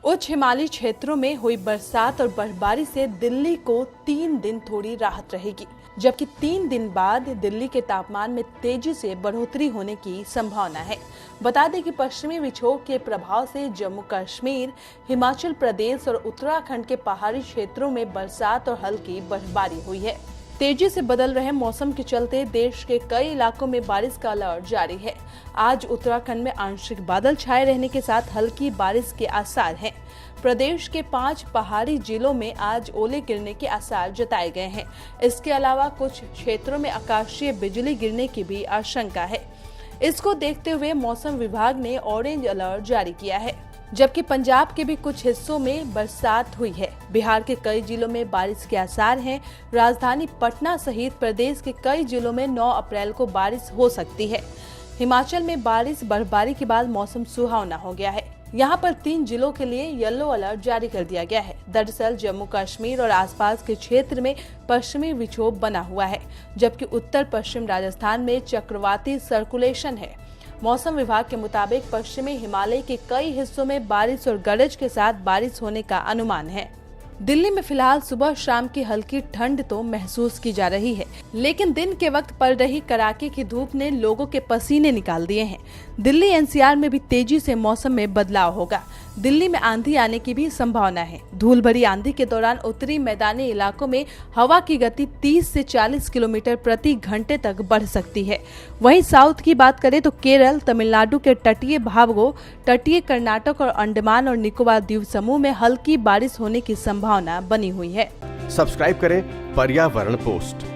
उच्च हिमालयी क्षेत्रों में हुई बरसात और बर्फबारी से दिल्ली को 3 दिन थोड़ी राहत रहेगी, जबकि 3 दिन बाद दिल्ली के तापमान में तेजी से बढ़ोतरी होने की संभावना है। बता दें कि पश्चिमी विक्षोभ के प्रभाव से जम्मू कश्मीर, हिमाचल प्रदेश और उत्तराखंड के पहाड़ी क्षेत्रों में बरसात और हल्की बर्फबारी हुई है। तेजी से बदल रहे मौसम के चलते देश के कई इलाकों में बारिश का अलर्ट जारी है। आज उत्तराखंड में आंशिक बादल छाए रहने के साथ हल्की बारिश के आसार हैं। प्रदेश के 5 पहाड़ी जिलों में आज ओले गिरने के आसार जताए गए हैं। इसके अलावा कुछ क्षेत्रों में आकाशीय बिजली गिरने की भी आशंका है। इसको देखते हुए मौसम विभाग ने ऑरेंज अलर्ट जारी किया है, जबकि पंजाब के भी कुछ हिस्सों में बरसात हुई है। बिहार के कई जिलों में बारिश के आसार हैं। राजधानी पटना सहित प्रदेश के कई जिलों में 9 अप्रैल को बारिश हो सकती है। हिमाचल में बारिश बर्फबारी के बाद मौसम सुहावना हो गया है। यहाँ पर 3 जिलों के लिए येलो अलर्ट जारी कर दिया गया है। दरअसल जम्मू कश्मीर और आसपास के क्षेत्र में पश्चिमी विक्षोभ बना हुआ है, जबकि उत्तर पश्चिम राजस्थान में चक्रवाती सर्कुलेशन है। मौसम विभाग के मुताबिक पश्चिमी हिमालय के कई हिस्सों में बारिश और गरज के साथ बारिश होने का अनुमान है। दिल्ली में फिलहाल सुबह शाम की हल्की ठंड तो महसूस की जा रही है, लेकिन दिन के वक्त पड़ रही कड़ाके की धूप ने लोगों के पसीने निकाल दिए हैं। दिल्ली एनसीआर में भी तेजी से मौसम में बदलाव होगा। दिल्ली में आंधी आने की भी संभावना है। धूल भरी आंधी के दौरान उत्तरी मैदानी इलाकों में हवा की गति 30 से 40 किलोमीटर प्रति घंटे तक बढ़ सकती है। वहीं साउथ की बात करें तो केरल, तमिलनाडु के तटीय भागों, तटीय कर्नाटक और अंडमान और निकोबार द्वीप समूह में हल्की बारिश होने की संभावना बनी हुई है। सब्सक्राइब करें पर्यावरण पोस्ट।